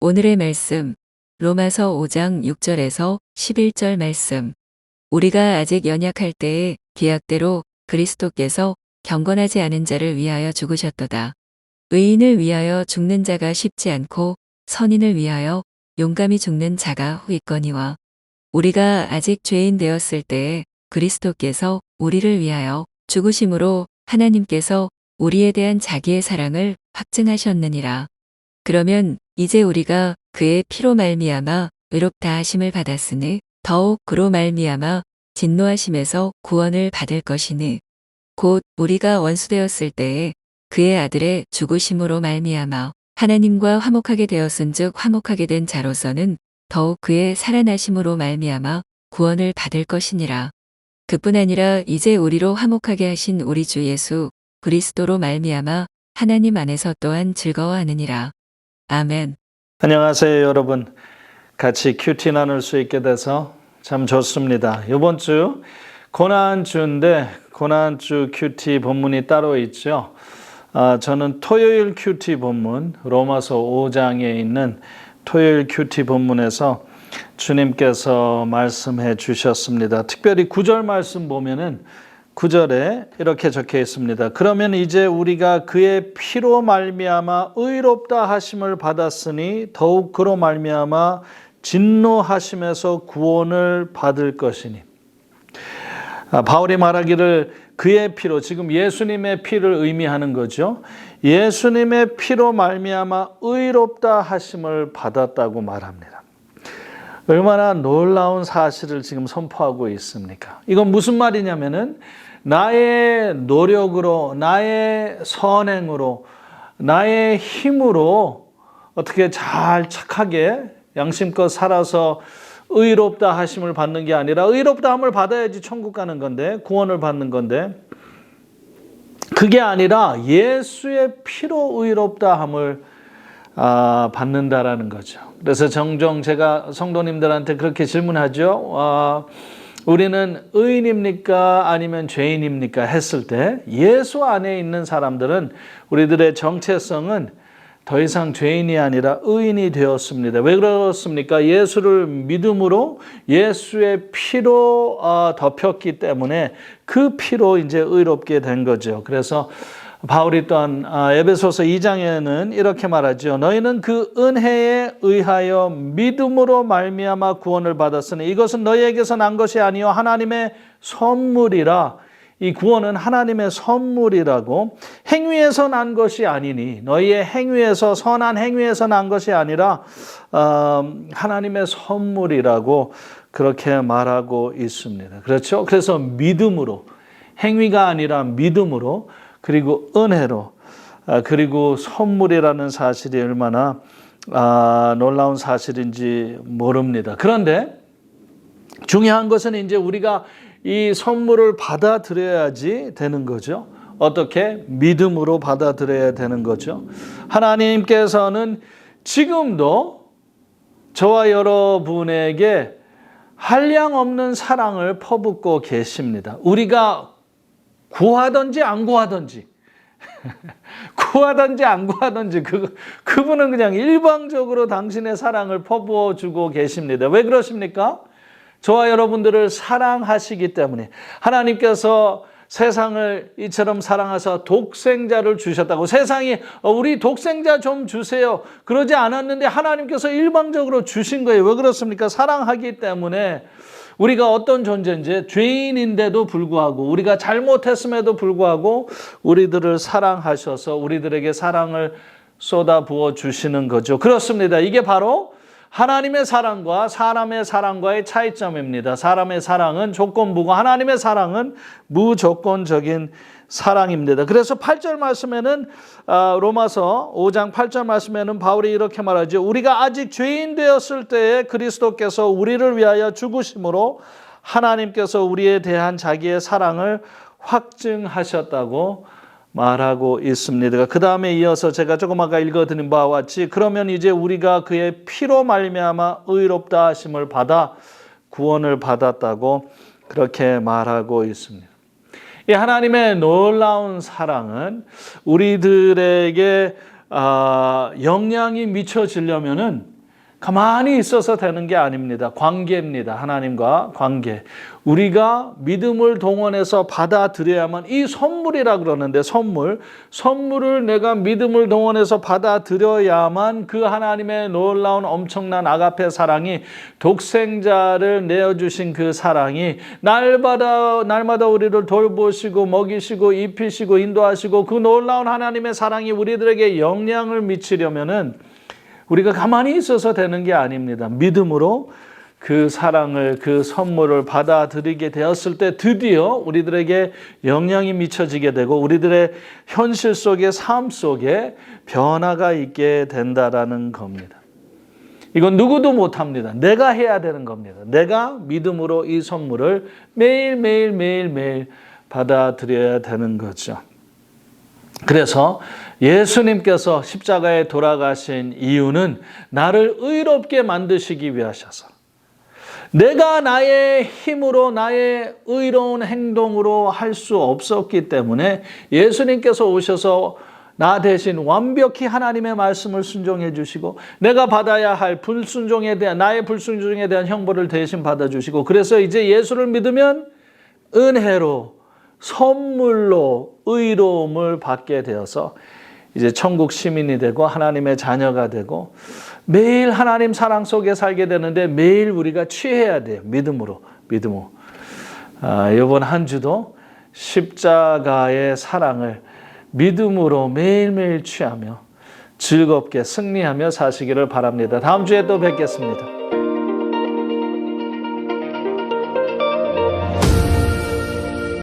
오늘의 말씀, 로마서 5장 6절에서 11절 말씀. 우리가 아직 연약할 때에 계약대로 그리스도께서 경건하지 않은 자를 위하여 죽으셨도다. 의인을 위하여 죽는 자가 쉽지 않고 선인을 위하여 용감히 죽는 자가 후있거니와 우리가 아직 죄인 되었을 때에 그리스도께서 우리를 위하여 죽으심으로 하나님께서 우리에 대한 자기의 사랑을 확증하셨느니라. 그러면 이제 우리가 그의 피로 말미암아 의롭다 하심을 받았으니 더욱 그로 말미암아 진노하심에서 구원을 받을 것이니 곧 우리가 원수되었을 때에 그의 아들의 죽으심으로 말미암아 하나님과 화목하게 되었은즉 화목하게 된 자로서는 더욱 그의 살아나심으로 말미암아 구원을 받을 것이니라. 그뿐 아니라 이제 우리로 화목하게 하신 우리 주 예수 그리스도로 말미암아 하나님 안에서 또한 즐거워하느니라. 아멘. 안녕하세요, 여러분. 같이 큐티 나눌 수 있게 돼서 참 좋습니다. 이번 주 고난주인데 고난주 큐티 본문이 따로 있죠. 저는 토요일 큐티 본문, 로마서 5장에 있는 토요일 큐티 본문에서 주님께서 말씀해 주셨습니다. 특별히 9절 말씀 보면은 9절에 이렇게 적혀 있습니다. 그러면 이제 우리가 그의 피로 말미암아 의롭다 하심을 받았으니 더욱 그로 말미암아 진노하심에서 구원을 받을 것이니. 바울이 말하기를 그의 피로, 지금 예수님의 피를 의미하는 거죠. 예수님의 피로 말미암아 의롭다 하심을 받았다고 말합니다. 얼마나 놀라운 사실을 지금 선포하고 있습니까? 이건 무슨 말이냐면은 나의 노력으로, 나의 선행으로, 나의 힘으로 어떻게 잘 착하게 양심껏 살아서 의롭다 하심을 받는 게 아니라 의롭다 함을 받아야지 천국 가는 건데, 구원을 받는 건데, 그게 아니라 예수의 피로 의롭다 함을 받는다라는 거죠. 그래서 종종 제가 성도님들한테 그렇게 질문하죠. 우리는 의인입니까? 아니면 죄인입니까? 했을 때 예수 안에 있는 사람들은 우리들의 정체성은 더 이상 죄인이 아니라 의인이 되었습니다. 왜 그렇습니까? 예수를 믿음으로 예수의 피로 덮였기 때문에 그 피로 이제 의롭게 된 거죠. 그래서 바울이 또한 에베소서 2장에는 이렇게 말하죠. 너희는 그 은혜에 의하여 믿음으로 말미암아 구원을 받았으니 이것은 너희에게서 난 것이 아니요 하나님의 선물이라. 이 구원은 하나님의 선물이라고. 행위에서 난 것이 아니니 너희의 행위에서, 선한 행위에서 난 것이 아니라 하나님의 선물이라고 그렇게 말하고 있습니다. 그렇죠? 그래서 믿음으로, 행위가 아니라 믿음으로, 그리고 은혜로, 그리고 선물이라는 사실이 얼마나 놀라운 사실인지 모릅니다. 그런데 중요한 것은 이제 우리가 이 선물을 받아들여야지 되는 거죠. 어떻게? 믿음으로 받아들여야 되는 거죠. 하나님께서는 지금도 저와 여러분에게 한량없는 사랑을 퍼붓고 계십니다. 우리가 구하든지 안 구하든지 구하든지 안 구하든지 그분은 그냥 일방적으로 당신의 사랑을 퍼부어주고 계십니다. 왜 그러십니까? 저와 여러분들을 사랑하시기 때문에. 하나님께서 세상을 이처럼 사랑하사 독생자를 주셨다고. 세상이 우리 독생자 좀 주세요 그러지 않았는데 하나님께서 일방적으로 주신 거예요. 왜 그렇습니까? 사랑하기 때문에. 우리가 어떤 존재인지, 죄인인데도 불구하고, 우리가 잘못했음에도 불구하고 우리들을 사랑하셔서 우리들에게 사랑을 쏟아부어 주시는 거죠. 그렇습니다. 이게 바로 하나님의 사랑과 사람의 사랑과의 차이점입니다. 사람의 사랑은 조건부고 하나님의 사랑은 무조건적인 사랑입니다. 그래서 8절 말씀에는 로마서 5장 8절 말씀에는 바울이 이렇게 말하죠. 우리가 아직 죄인 되었을 때에 그리스도께서 우리를 위하여 죽으심으로 하나님께서 우리에 대한 자기의 사랑을 확증하셨다고 말하고 있습니다. 그 다음에 이어서 제가 조금 아까 읽어드린 바와 같이 그러면 이제 우리가 그의 피로 말미암아 의롭다 하심을 받아 구원을 받았다고 그렇게 말하고 있습니다. 이 하나님의 놀라운 사랑은 우리들에게 영향이 미쳐지려면은 가만히 있어서 되는 게 아닙니다. 관계입니다. 하나님과 관계. 우리가 믿음을 동원해서 받아들여야만, 이 선물이라 그러는데 선물을 내가 믿음을 동원해서 받아들여야만 그 하나님의 놀라운 엄청난 아가페 사랑이, 독생자를 내어주신 그 사랑이 날마다 우리를 돌보시고 먹이시고 입히시고 인도하시고 그 놀라운 하나님의 사랑이 우리들에게 영향을 미치려면은 우리가 가만히 있어서 되는 게 아닙니다. 믿음으로 그 사랑을, 그 선물을 받아들이게 되었을 때 드디어 우리들에게 영향이 미쳐지게 되고 우리들의 현실 속에, 삶 속에 변화가 있게 된다라는 겁니다. 이건 누구도 못합니다. 내가 해야 되는 겁니다. 내가 믿음으로 이 선물을 매일 받아들여야 되는 거죠. 그래서 예수님께서 십자가에 돌아가신 이유는 나를 의롭게 만드시기 위하셔서, 내가 나의 힘으로 나의 의로운 행동으로 할 수 없었기 때문에 예수님께서 오셔서 나 대신 완벽히 하나님의 말씀을 순종해 주시고 내가 받아야 할 나의 불순종에 대한 형벌을 대신 받아주시고, 그래서 이제 예수를 믿으면 은혜로, 선물로 의로움을 받게 되어서 이제 천국 시민이 되고 하나님의 자녀가 되고 매일 하나님 사랑 속에 살게 되는데, 매일 우리가 취해야 돼요. 믿음으로. 이번 한 주도 십자가의 사랑을 믿음으로 매일매일 취하며 즐겁게 승리하며 사시기를 바랍니다. 다음 주에 또 뵙겠습니다.